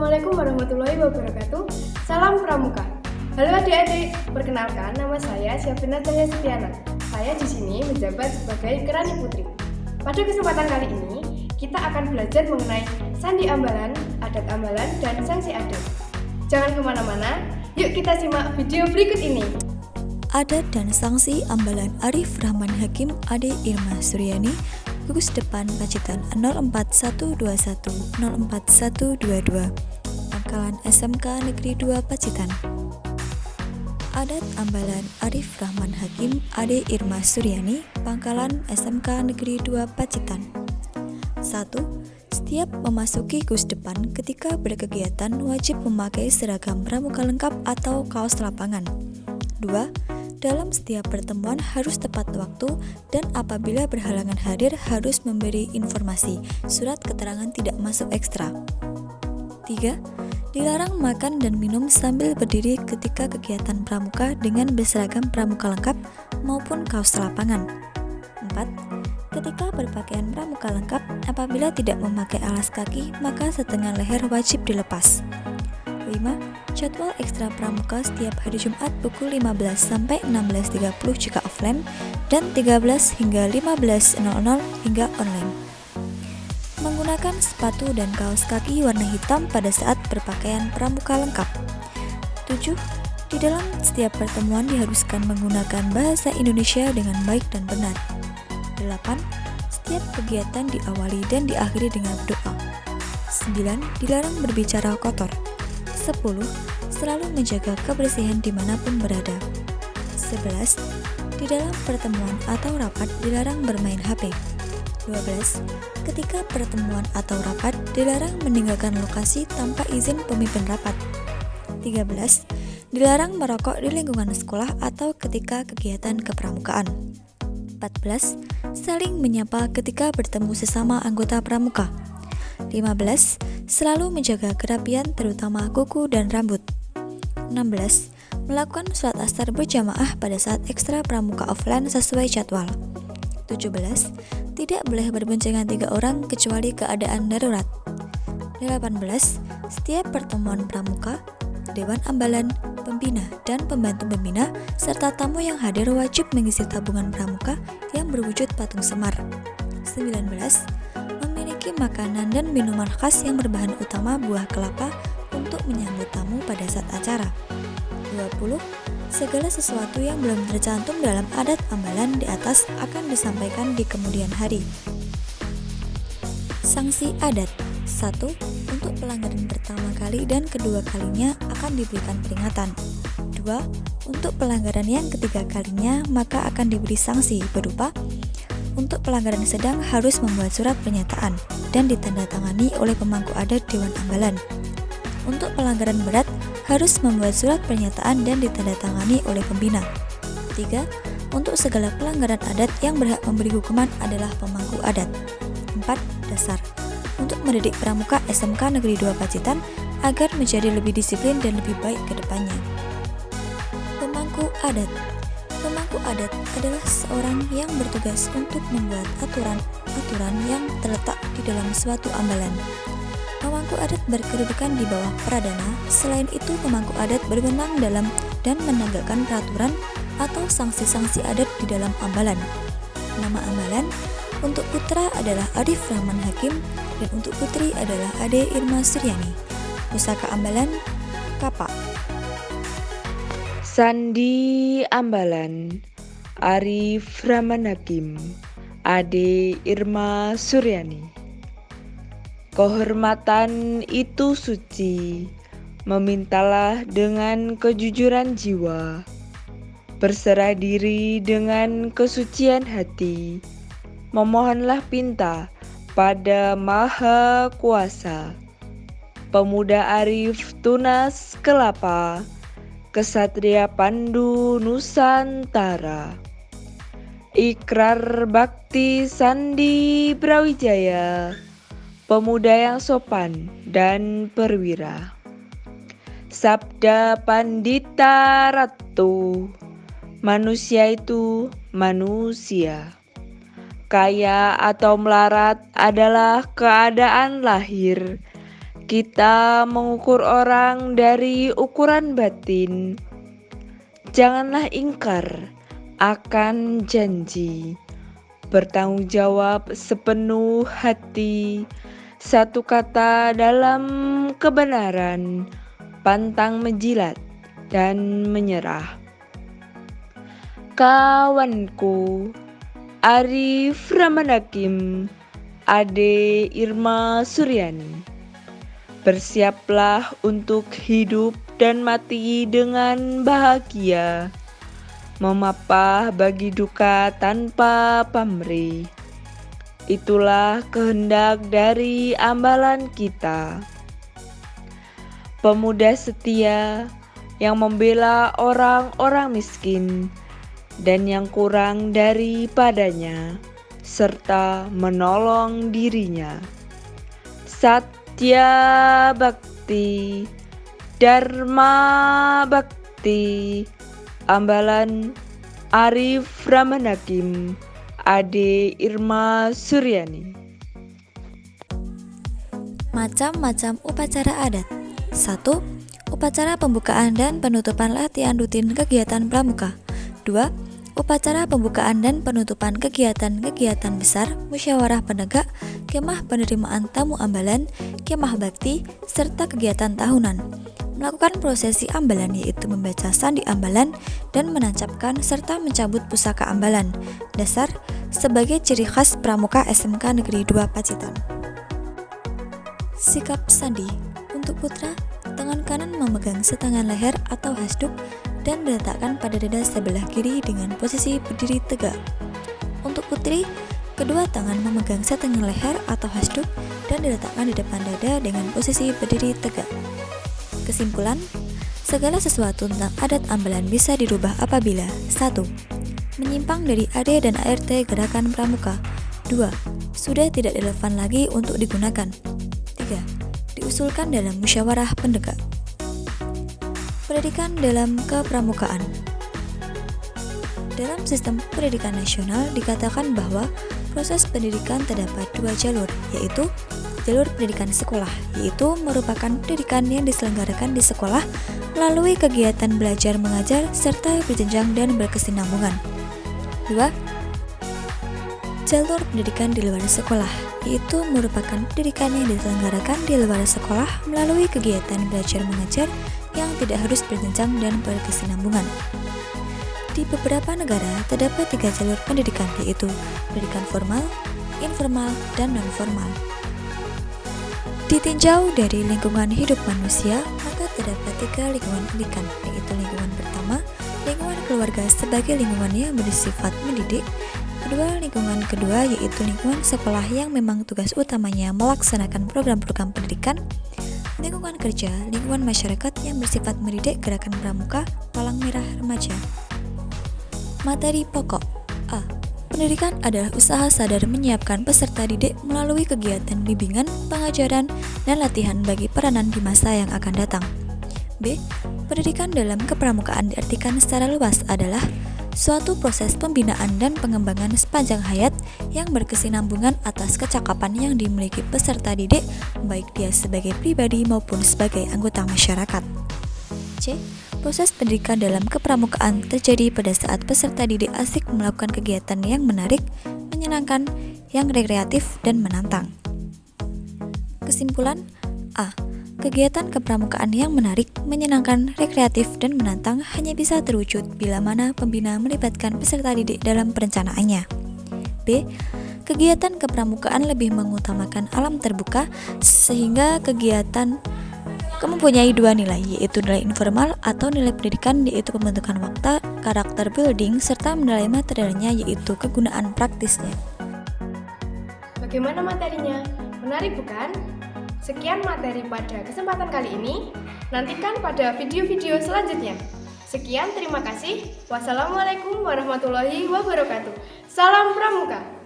Assalamualaikum warahmatullahi wabarakatuh. Salam Pramuka. Halo adik-adik, perkenalkan nama saya Syafina Cahya Setiana. Saya di sini menjabat sebagai Kerani Putri. Pada kesempatan kali ini, kita akan belajar mengenai sandi ambalan, adat ambalan, dan sanksi adat. Jangan kemana-mana, yuk kita simak video berikut ini. Adat dan sanksi ambalan Arif Rahman Hakim Ade Irma Suryani, Gugus Depan Pacitan 04121 04122, Pangkalan SMK Negeri 2 Pacitan. Adat ambalan Arif Rahman Hakim Ade Irma Suryani, Pangkalan SMK Negeri 2 Pacitan. 1. Setiap memasuki Gus Depan ketika berkegiatan wajib memakai seragam pramuka lengkap atau kaos lapangan. 2. Dalam setiap pertemuan harus tepat waktu dan apabila berhalangan hadir harus memberi informasi, surat keterangan tidak masuk ekstra. 3. Dilarang makan dan minum sambil berdiri ketika kegiatan pramuka dengan berseragam pramuka lengkap maupun kaos lapangan. 4. Ketika berpakaian pramuka lengkap, apabila tidak memakai alas kaki, maka setengah leher wajib dilepas. 5. Jadwal ekstra pramuka setiap hari Jumat pukul 15 sampai 16.30 jika offline dan 13 hingga 15.00 hingga online. Menggunakan sepatu dan kaos kaki warna hitam pada saat berpakaian pramuka lengkap. 7. Di dalam setiap pertemuan diharuskan menggunakan bahasa Indonesia dengan baik dan benar. 8. Setiap kegiatan diawali dan diakhiri dengan doa. 9. Dilarang berbicara kotor. 10. Selalu menjaga kebersihan dimanapun berada. 11. Di dalam pertemuan atau rapat dilarang bermain HP. 12. Ketika pertemuan atau rapat dilarang meninggalkan lokasi tanpa izin pemimpin rapat. 13. Dilarang merokok di lingkungan sekolah atau ketika kegiatan kepramukaan. 14. Saling menyapa ketika bertemu sesama anggota pramuka. 15. Selalu menjaga kerapian terutama kuku dan rambut. 16. Melakukan sholat asar berjamaah pada saat ekstra pramuka offline sesuai jadwal. 17. Tidak boleh berboncengan 3 orang kecuali keadaan darurat. 18. Setiap pertemuan pramuka, Dewan Ambalan, Pembina, dan Pembantu Pembina, serta tamu yang hadir wajib mengisi tabungan pramuka yang berwujud patung Semar. 19. Memiliki makanan dan minuman khas yang berbahan utama buah kelapa untuk menyambut tamu pada saat acara. 20. Segala sesuatu yang belum tercantum dalam adat ambalan di atas akan disampaikan di kemudian hari. Sanksi adat. 1. Untuk pelanggaran pertama kali dan kedua kalinya akan diberikan peringatan. 2. Untuk pelanggaran yang ketiga kalinya maka akan diberi sanksi berupa untuk pelanggaran sedang harus membuat surat pernyataan dan ditandatangani oleh pemangku adat Dewan Ambalan. Untuk pelanggaran berat harus membuat surat pernyataan dan ditandatangani oleh pembina. 3. Untuk segala pelanggaran adat yang berhak memberi hukuman adalah pemangku adat. 4. Dasar. Untuk mendidik pramuka SMK Negeri 2 Pacitan agar menjadi lebih disiplin dan lebih baik ke depannya. Pemangku adat. Pemangku adat adalah seorang yang bertugas untuk membuat aturan yang terletak di dalam suatu ambalan. Pemangku adat berkedudukan di bawah pradana. Selain itu, pemangku adat berwenang dalam dan menegakkan peraturan atau sanksi-sanksi adat di dalam ambalan. Nama ambalan untuk putra adalah Arif Rahman Hakim dan untuk putri adalah Ade Irma Suryani. Pusaka ambalan Kapak. Sandi ambalan Arif Rahman Hakim Ade Irma Suryani. Kehormatan itu suci, memintalah dengan kejujuran jiwa, berserah diri dengan kesucian hati, memohonlah pinta pada Maha Kuasa. Pemuda arif tunas kelapa, Kesatria Pandu Nusantara. Ikrar bakti sandi Brawijaya, pemuda yang sopan dan perwira. Sabda Pandita Ratu, manusia itu manusia. Kaya atau melarat adalah keadaan lahir. Kita mengukur orang dari ukuran batin. Janganlah ingkar akan janji. Bertanggung jawab sepenuh hati. Satu kata dalam kebenaran. Pantang menjilat dan menyerah. Kawanku, Arif Rahman Hakim, Ade Irma Suryani. Bersiaplah untuk hidup dan mati dengan bahagia, memapah bagi duka tanpa pamrih. Itulah kehendak dari ambalan kita. Pemuda setia yang membela orang-orang miskin dan yang kurang daripadanya, serta menolong dirinya. Satya Bakti, Dharma Bakti, ambalan Arif Rahman Hakim, Ade Irma Suryani. Macam-macam upacara adat. 1. Upacara pembukaan dan penutupan latihan rutin kegiatan pramuka. 2. Upacara pembukaan dan penutupan kegiatan-kegiatan besar, musyawarah penegak, kemah penerimaan tamu ambalan, kemah bakti, serta kegiatan tahunan. Melakukan prosesi ambalan yaitu membaca sandi ambalan dan menancapkan serta mencabut pusaka ambalan. Dasar sebagai ciri khas pramuka SMK Negeri 2 Pacitan. Sikap sandi. Untuk putra, tangan kanan memegang setangan leher atau hasduk dan diletakkan pada dada sebelah kiri dengan posisi berdiri tegak. Untuk putri, kedua tangan memegang setengah leher atau hasduk dan diletakkan di depan dada dengan posisi berdiri tegak. Kesimpulan, segala sesuatu tentang adat ambalan bisa dirubah apabila 1. Menyimpang dari AD dan ART gerakan pramuka. 2. Sudah tidak relevan lagi untuk digunakan. 3. Diusulkan dalam musyawarah penegak. Pendidikan dalam kepramukaan. Dalam sistem pendidikan nasional dikatakan bahwa proses pendidikan terdapat 2 jalur, yaitu jalur pendidikan sekolah, yaitu merupakan pendidikan yang diselenggarakan di sekolah melalui kegiatan belajar mengajar serta berjenjang dan berkesinambungan. 2. Jalur pendidikan di luar sekolah, yaitu merupakan pendidikan yang diselenggarakan di luar sekolah melalui kegiatan belajar mengajar yang tidak harus berjenjang dan berkesinambungan. Di beberapa negara terdapat 3 jalur pendidikan, yaitu pendidikan formal, informal, dan non-formal. Ditinjau dari lingkungan hidup manusia, maka terdapat 3 lingkungan pendidikan, yaitu lingkungan pertama, lingkungan keluarga sebagai lingkungan yang bersifat mendidik. Lingkungan kedua yaitu lingkungan sekolah yang memang tugas utamanya melaksanakan program-program pendidikan. Lingkungan kerja, lingkungan masyarakat yang bersifat mendidik gerakan pramuka, palang merah remaja. Materi pokok. A. Pendidikan adalah usaha sadar menyiapkan peserta didik melalui kegiatan bimbingan, pengajaran, dan latihan bagi peranan di masa yang akan datang. B. Pendidikan dalam kepramukaan diartikan secara luas adalah suatu proses pembinaan dan pengembangan sepanjang hayat yang berkesinambungan atas kecakapan yang dimiliki peserta didik, baik dia sebagai pribadi maupun sebagai anggota masyarakat. C. Proses pendidikan dalam kepramukaan terjadi pada saat peserta didik asik melakukan kegiatan yang menarik, menyenangkan, yang rekreatif, dan menantang. Kesimpulan, A. Kegiatan kepramukaan yang menarik, menyenangkan, rekreatif, dan menantang hanya bisa terwujud bila mana pembina melibatkan peserta didik dalam perencanaannya. B. Kegiatan kepramukaan lebih mengutamakan alam terbuka sehingga kegiatan mempunyai 2 nilai, yaitu nilai informal atau nilai pendidikan, yaitu pembentukan watak, karakter building, serta nilai materialnya, yaitu kegunaan praktisnya. Bagaimana materinya? Menarik bukan? Sekian materi pada kesempatan kali ini. Nantikan pada video-video selanjutnya. Sekian, terima kasih. Wassalamualaikum warahmatullahi wabarakatuh. Salam Pramuka.